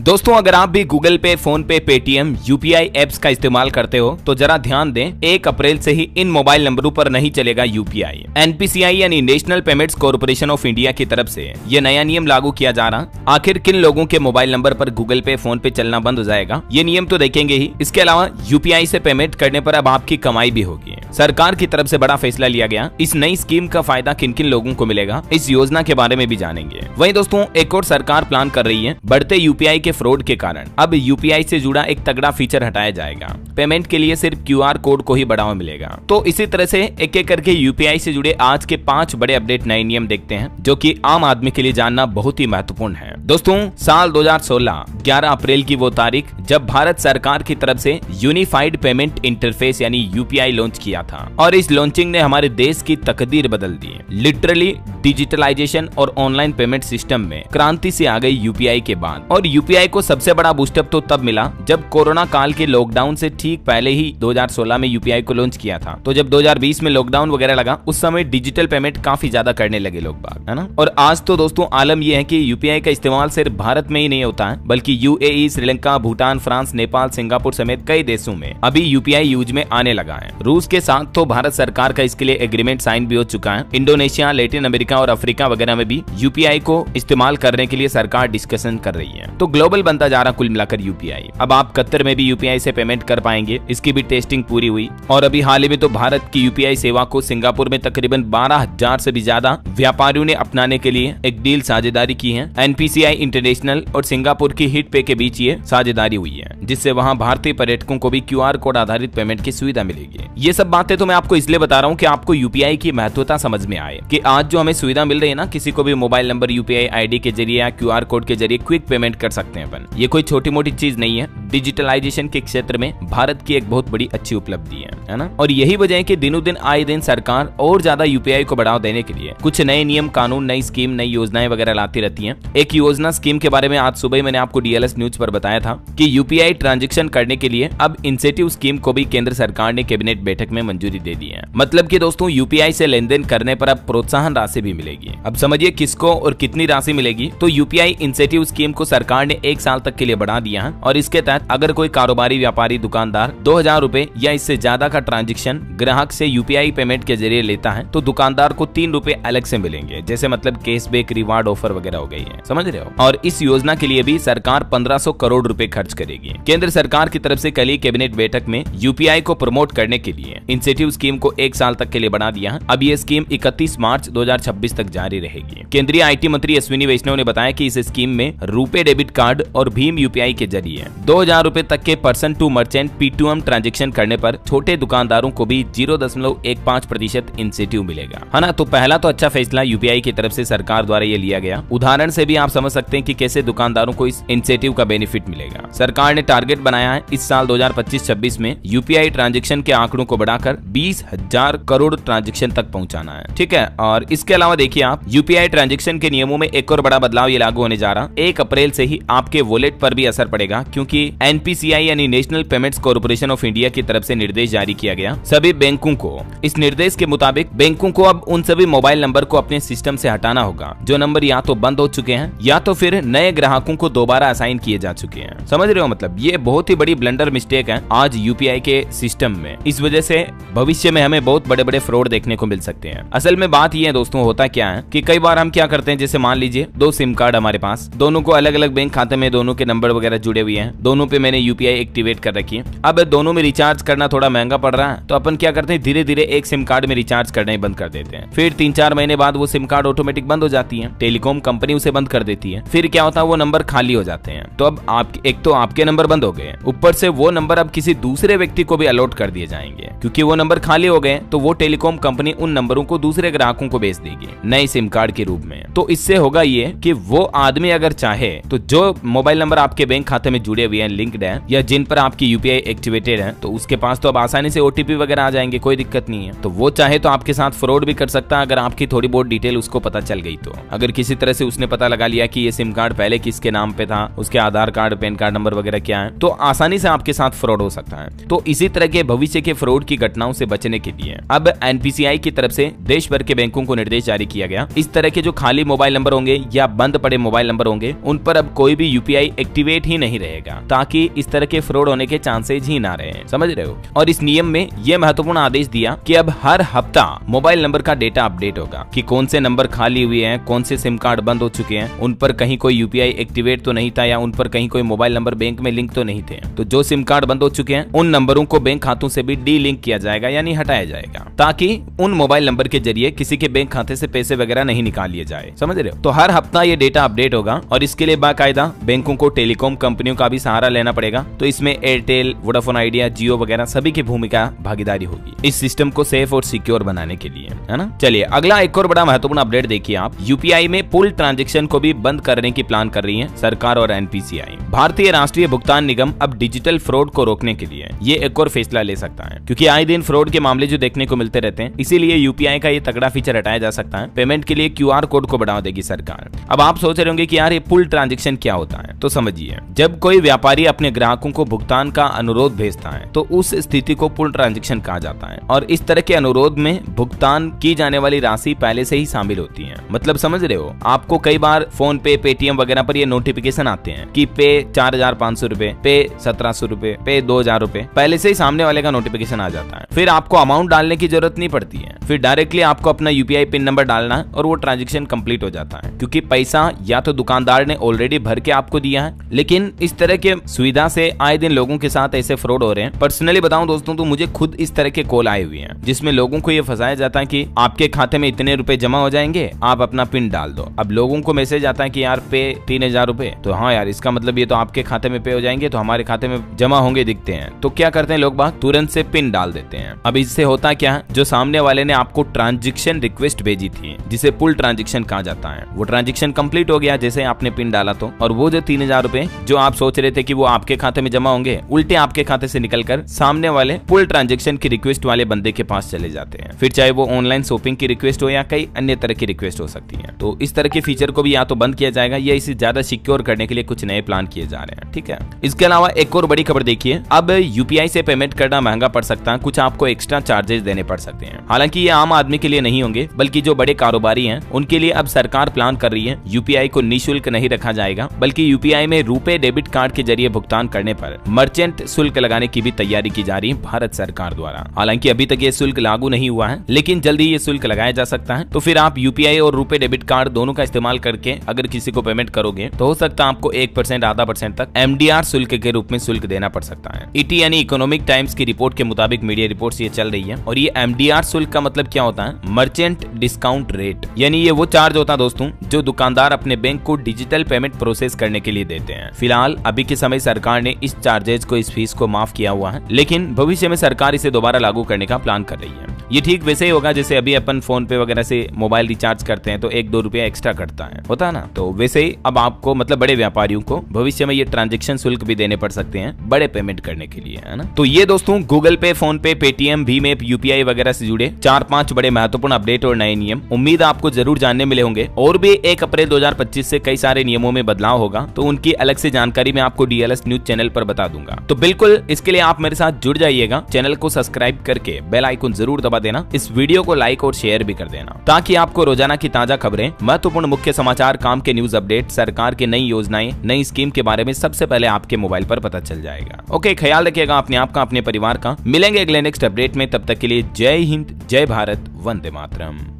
दोस्तों अगर आप भी गूगल पे, फोन पे, पेटीएम, यूपीआई एप्स का इस्तेमाल करते हो तो जरा ध्यान दें, 1 अप्रैल से ही इन मोबाइल नंबरों पर नहीं चलेगा यूपीआई। एनपीसीआई यानी national payments corporation of India की तरफ से ये नया नियम लागू किया जा रहा। आखिर किन लोगों के मोबाइल नंबर पर गूगल पे, फोन पे चलना बंद हो जाएगा, ये नियम तो देखेंगे ही। इसके अलावा यूपीआई से पेमेंट करने पर अब आपकी कमाई भी होगी। सरकार की तरफ से बड़ा फैसला लिया गया। इस नई स्कीम का फायदा किन किन लोगों को मिलेगा, इस योजना के बारे में भी जानेंगे। वहीं दोस्तों एक और सरकार प्लान कर रही है, बढ़ते यूपीआई के फ्रॉड के कारण अब यूपीआई से जुड़ा एक तगड़ा फीचर हटाया जाएगा। पेमेंट के लिए सिर्फ क्यूआर कोड को ही बढ़ावा मिलेगा। तो इसी तरह से एक एक करके यूपीआई से जुड़े आज के 5 बड़े अपडेट नए नियम देखते हैं, जो कि आम आदमी के लिए जानना बहुत ही महत्वपूर्ण है। दोस्तों साल 2016 11 अप्रैल की वो तारीख जब भारत सरकार की तरफ से यूनिफाइड पेमेंट इंटरफेस यानी यूपीआई लॉन्च किया था, और इस लॉन्चिंग ने हमारे देश की तकदीर बदल दी। लिटरली डिजिटलाइजेशन और ऑनलाइन पेमेंट सिस्टम में क्रांति से आ गई यूपीआई के बाद। और यूपीआई को सबसे बड़ा बूस्टअप तो तब मिला जब कोरोना काल के लॉकडाउन से ठीक पहले ही 2016 में यूपीआई को लॉन्च किया था। तो जब 2020 में लॉकडाउन वगैरह लगा, उस समय डिजिटल पेमेंट काफी ज्यादा करने लगे लोग बाग, है ना। और आज तो दोस्तों आलम यह है कि यूपीआई का इस्तेमाल सिर्फ भारत में ही नहीं होता है, बल्कि UAE, Sri Lanka, Bhutan, France, Nepal, Singapore समेत कई देशों में अभी यूपीआई यूज में आने लगा है। रूस के साथ तो भारत सरकार का इसके लिए एग्रीमेंट साइन भी हो चुका है। इंडोनेशिया, लैटिन अमेरिका और अफ्रीका वगैरह में भी यूपीआई को इस्तेमाल करने के लिए सरकार डिस्कशन कर रही है। तो ग्लोबल बनता जा रहा कुल मिलाकर यूपीआई। अब आप कतर में भी यूपीआई से पेमेंट कर पाएंगे, इसकी भी टेस्टिंग पूरी हुई। और अभी हाल ही में तो भारत की यूपीआई सेवा को सिंगापुर में तकरीबन 12,000 से भी ज्यादा व्यापारियों ने अपनाने के लिए एक डील साझेदारी की है। एनपीसीआई इंटरनेशनल और सिंगापुर की हिट पे के बीच ये साझेदारी हुई है, जिससे वहां भारतीय पर्यटकों को भी क्यूआर कोड आधारित पेमेंट की सुविधा मिलेगी। ये सब बातें तो मैं आपको इसलिए बता रहा हूँ कि आपको यूपीआई की महत्वता समझ में आए कि आज जो हमें सुविधा मिल रही है ना, किसी को भी मोबाइल नंबर यूपीआई आईडी के जरिए या क्यूआर कोड के जरिए क्विक पेमेंट कर सकते हैं अपन। ये कोई छोटी मोटी चीज नहीं है। डिजिटलाइजेशन के क्षेत्र में भारत की एक बहुत बड़ी अच्छी उपलब्धि है ना। और यही वजह है कि दिनों दिन आए दिन सरकार और ज्यादा यूपीआई को बढ़ावा देने के लिए कुछ नए नियम, कानून, नई स्कीम, नई योजनाएं वगैरह लाती रहती हैं। एक योजना स्कीम के बारे में आज सुबह मैंने आपको डीएलएस न्यूज पर बताया था कि यूपीआई ट्रांजैक्शन करने के लिए अब इंसेंटिव स्कीम को भी केंद्र सरकार ने कैबिनेट बैठक में मंजूरी दे दी है। मतलब कि दोस्तों यूपीआई से लेन देन करने पर अब प्रोत्साहन राशि भी मिलेगी। अब समझिए किसको और कितनी राशि मिलेगी। तो यूपीआई इंसेंटिव स्कीम को सरकार ने 1 साल तक के लिए बढ़ा दिया है, और इसके तहत अगर कोई कारोबारी, व्यापारी, दुकानदार 2,000 रुपए या इससे ज्यादा का ट्रांजैक्शन ग्राहक से यूपीआई पेमेंट के जरिए लेता है तो दुकानदार को 3 रुपए अलग से मिलेंगे। जैसे मतलब कैशबैक, रिवार्ड ऑफर वगैरह हो गई है, समझ रहे हो। और इस योजना के लिए भी सरकार 1500 करोड़ रुपए खर्च करेगी। केंद्र सरकार की तरफ से कल ही कैबिनेट बैठक में यूपीआई को प्रमोट करने के लिए इंसेंटिव स्कीम को 1 साल तक के लिए बढ़ा दिया है। अब ये स्कीम 31 मार्च 2026 तक जारी रहेगी। केंद्रीय आईटी मंत्री अश्विनी वैष्णव ने बताया कि इस स्कीम में रुपे डेबिट कार्ड और भीम यूपीआई के जरिए 2,000 रुपए तक के person to merchant P2M transaction करने पर छोटे दुकानदारों को भी 0.15% इंसेंटिव मिलेगा, है ना। तो पहला तो अच्छा फैसला यूपीआई की तरफ से सरकार द्वारा ये लिया गया। उदाहरण से भी आप समझ सकते हैं कि कैसे दुकानदारों को इस इंसेंटिव का बेनिफिट मिलेगा। सरकार ने टारगेट बनाया है इस साल 2025-26 में यूपीआई ट्रांजैक्शन के आंकड़ों को बढ़ाकर 20,000 करोड़ ट्रांजैक्शन तक पहुंचाना है, ठीक है। और इसके अलावा देखिए आप यूपीआई ट्रांजैक्शन के नियमों में एक और बड़ा बदलाव ये लागू होने जा रहा। 1 अप्रैल से ही आपके वॉलेट पर भी असर पड़ेगा, क्योंकि एनपीसीआई यानी national payments corporation of India की तरफ से निर्देश जारी किया गया सभी बैंकों को। इस निर्देश के मुताबिक बैंकों को अब उन सभी मोबाइल नंबर को अपने सिस्टम से हटाना होगा जो नंबर या तो बंद हो चुके हैं या तो फिर नए ग्राहकों को दोबारा असाइन किए जा चुके हैं। समझ रहे हो, मतलब ये बहुत ही बड़ी ब्लंडर मिस्टेक है आज यूपीआई के सिस्टम में। इस वजह से भविष्य में हमें बहुत बड़े बड़े फ्रॉड देखने को मिल सकते हैं। असल में बात ये है दोस्तों, होता क्या है कि कई बार हम क्या करते हैं, जैसे मान लीजिए 2 सिम कार्ड हमारे पास, दोनों को अलग अलग बैंक खाते में दोनों के नंबर वगैरह जुड़े हुए हैं, दोनों पे मैंने यूपीआई एक्टिवेट कर रखी है। अब दोनों में रिचार्ज करना थोड़ा महंगा पड़ रहा है, तो अपन क्या करते हैं, धीरे धीरे एक सिम कार्ड में रिचार्ज करना ही बंद कर देते हैं। फिर 3-4 महीने बाद वो सिम कार्ड ऑटोमेटिक बंद हो जाती है, टेलीकॉम कंपनी उसे बंद कर देती है। फिर क्या होता है, वो नंबर खाली हो जाते हैं। तो अब एक तो आपके नंबर बंद हो गए, ऊपर से वो नंबर अब किसी दूसरे व्यक्ति को भी अलॉट कर दिए जाएंगे, क्योंकि वो नंबर खाली हो गए। तो वो टेलीकॉम कंपनी उन नंबरों को दूसरे ग्राहकों को बेच देगी नए सिम कार्ड के रूप में। तो इससे होगा ये कि वो आदमी अगर चाहे तो जो मोबाइल नंबर आपके बैंक खाते में जुड़े हुए हैं लिंक्ड है या जिन पर आपकी यूपीआई एक्टिवेटेड है, तो उसके पास तो अब आसानी से ओटीपी वगैरह आ जाएंगे, कोई दिक्कत नहीं है। तो वो चाहे तो आपके साथ फ्रॉड भी कर सकता है अगर आपकी थोड़ी बहुत डिटेल उसको पता चल गई तो। अगर किसी तरह से उसने पता लगा लिया कि ये सिम कार्ड पहले किसके नाम पे था, उसके आधार कार्ड पैन कार्ड नंबर वगैरह क्या है, तो आसानी से आपके साथ फ्रॉड हो सकता है। तो इसी तरह के भविष्य के फ्रॉड की घटनाओं से बचने के लिए अब एनपीसीआई की तरफ से देश भर के बैंकों को निर्देश जारी किया गया। इस तरह के जो खाली मोबाइल नंबर होंगे या बंद पड़े मोबाइल नंबर होंगे उन पर अब कोई भी यूपीआई एक्टिवेट ही नहीं रहेगा, ताकि इस तरह के फ्रॉड होने के चांसेस ही ना रहे, समझ रहे हो। और इस नियम में यह महत्वपूर्ण आदेश दिया कि अब हर हफ्ता मोबाइल नंबर का डेटा अपडेट होगा कि कौन से नंबर खाली हुए हैं, कौन से सिम कार्ड बंद हो चुके हैं, उन पर कहीं कोई यूपीआई एक्टिवेट तो नहीं था या उन पर कहीं कोई मोबाइल नंबर बैंक में लिंक तो नहीं थे। तो जो सिम कार्ड बंद हो चुके हैं उन नंबरों को बैंक खातों से भी डी लिंक किया जाएगा, यानी हटाया जाएगा, ताकि उन मोबाइल नंबर के जरिए किसी के बैंक खाते से पैसे वगैरह नहीं निकाल लिए जाए, समझ रहे हो। तो हर हफ्ता ये डेटा अपडेट होगा और इसके लिए बाकायदा बैंकों को टेलीकॉम कंपनियों का भी सहारा लेना पड़ेगा। तो इसमें एयरटेल, वोडाफोन आइडिया, जियो वगैरह सभी की भूमिका भागीदारी होगी इस सिस्टम को सेफ और सिक्योर बनाने के लिए, है ना। चलिए अगला एक और बड़ा महत्वपूर्ण अपडेट देखिए आप। यूपीआई में पुल ट्रांजैक्शन को भी बंद करने की प्लान कर रही है सरकार और एनपीसीआई। भारतीय राष्ट्रीय भुगतान निगम अब डिजिटल फ्रॉड को रोकने के लिए ये एक और फैसला ले सकता है, क्योंकि आए दिन फ्रॉड के मामले जो देखने को मिलते रहते हैं, इसीलिए यूपीआई का ये तगड़ा फीचर हटाया जा सकता है। पेमेंट के लिए क्यूआर कोड को बढ़ावा देगी सरकार। अब आप सोच रहे होंगे कि यार ये पुल ट्रांजैक्शन क्या होता है, तो समझिए, जब कोई व्यापारी अपने ग्राहकों को भुगतान का अनुरोध भेजता है तो उस स्थिति को पुल ट्रांजैक्शन कहा जाता है। और इस तरह के अनुरोध में भुगतान की जाने वाली राशि पहले से ही शामिल होती है। मतलब समझ रहे हो, आपको कई बार फोन पे, पेटीएम वगैरह पर ये नोटिफिकेशन आते हैं कि पे 4,500 रुपए, पे 1,700 रुपए, पे 2,000 रुपए, पहले से ही सामने वाले का नोटिफिकेशन आ जाता है। फिर आपको अमाउंट डालने की जरूरत नहीं पड़ती है, फिर डायरेक्टली आपको अपना यूपीआई पिन नंबर डालना है और वो ट्रांजैक्शन कंप्लीट हो जाता है, क्योंकि पैसा या तो दुकानदार ने ऑलरेडी भर के आपको दिया है। लेकिन इस तरह के सुविधा से आए दिन लोगों के साथ ऐसे फ्रॉड हो रहे हैं। पर्सनली बताऊं दोस्तों तो मुझे खुद इस तरह के कॉल आए हुए हैं जिसमें लोगों को ये फंसाया जाता है कि आपके खाते में इतने रुपए जमा हो जाएंगे, आप अपना पिन डाल दो। अब लोगों को मैसेज आता है कि यार पे 3,000 रुपए, तो हाँ यार इसका मतलब ये तो आपके खाते में पे हो जाएंगे, तो हमारे खाते में जमा होंगे दिखते हैं। तो क्या करते हैं लोग बाग, तुरंत से पिन डाल देते हैं। अब इससे होता क्या, जो सामने वाले ने आपको ट्रांजैक्शन रिक्वेस्ट भेजी थी जिसे पुल ट्रांजैक्शन कहा जाता है, वो ट्रांजैक्शन कंप्लीट हो गया जैसे आपने पिन डाला तो, और वो जो 3,000 रुपए जो आप सोच रहे थे कि वो आपके खाते में जमा होंगे, उल्टे आपके खाते से निकलकर सामने वाले पुल ट्रांजैक्शन की रिक्वेस्ट वाले बंदे के पास चले जाते हैं। फिर चाहे वो ऑनलाइन शॉपिंग की रिक्वेस्ट हो या कई अन्य तरह की रिक्वेस्ट हो सकती है। तो इस तरह के फीचर को भी या तो बंद किया जाएगा या इसे ज्यादा सिक्योर करने के लिए कुछ नए प्लान किए जा रहे हैं, ठीक है। इसके अलावा एक और बड़ी खबर देखिए, अब यूपीआई से पेमेंट करना महंगा पड़ सकता है, कुछ आपको एक्स्ट्रा चार्जेस देने पड़ सकते हैं। हालांकि ये आम आदमी के लिए नहीं होंगे, बल्कि जो बड़े कारोबारी हैं उनके लिए अब सरकार प्लान कर रही है यूपीआई को निःशुल्क नहीं रखा जाएगा, बल्कि यूपीआई में रुपे डेबिट कार्ड के जरिए भुगतान करने पर मर्चेंट शुल्क लगाने की भी तैयारी की जा रही है भारत सरकार द्वारा। हालांकि अभी तक ये शुल्क लागू नहीं हुआ है, लेकिन जल्दी ये शुल्क लगाया जा सकता है। तो फिर आप यूपीआई और रुपे डेबिट कार्ड दोनों का इस्तेमाल करके अगर किसी को पेमेंट करोगे तो हो सकता है आपको 1%, आधा % तक एमडीआर शुल्क के रूप में शुल्क देना पड़ सकता है। ईटी यानी इकोनॉमिक टाइम्स की रिपोर्ट के मुताबिक मीडिया रिपोर्ट्स ये चल रही है। और ये एमडीआर शुल्क का मतलब क्या होता है, मर्चेंट डिस्काउंट रेट, यानी ये वो चार्ज होता है दोस्तों जो दुकानदार अपने बैंक को डिजिटल पेमेंट प्रोसेस करने के लिए देते हैं। फिलहाल अभी के समय सरकार ने इस चार्जेस को, इस फीस को माफ किया हुआ है, लेकिन भविष्य में सरकार इसे दोबारा लागू करने का प्लान कर रही है। ये ठीक वैसे ही होगा जैसे अभी अपन फोन पे वगैरह से मोबाइल रिचार्ज करते हैं तो 1-2 रुपया एक्स्ट्रा कटता है, होता है ना। तो वैसे ही अब आपको, मतलब बड़े व्यापारियों को भविष्य में ये ट्रांजैक्शन शुल्क भी देने पड़ सकते हैं बड़े पेमेंट करने के लिए, है ना। तो ये दोस्तों गूगल पे, फोन पे, पेटीएम, भीम ऐप, यूपीआई वगैरह से जुड़े 4-5 बड़े महत्वपूर्ण अपडेट और नए नियम उम्मीद आपको जरूर जानने मिले होंगे। और भी 1 अप्रैल 2025 से कई सारे नियमों में बदलाव होगा, तो उनकी अलग से जानकारी मैं आपको डीएलएस न्यूज चैनल पर बता दूंगा। तो बिल्कुल इसके लिए आप मेरे साथ जुड़ जाइएगा, चैनल को सब्सक्राइब करके बेल आइकन जरूर दबा देना, इस वीडियो को लाइक और शेयर भी कर देना, ताकि आपको रोजाना की ताजा खबरें, महत्वपूर्ण मुख्य समाचार, काम के न्यूज अपडेट, सरकार के नई योजनाएं, नई स्कीम के बारे में सबसे पहले आपके मोबाइल पर पता चल जाएगा। ओके, ख्याल रखिएगा अपने आप का, अपने परिवार का। मिलेंगे अगले नेक्स्ट अपडेट में, तब तक के लिए जय हिंद, जय भारत, वंदे मातरम।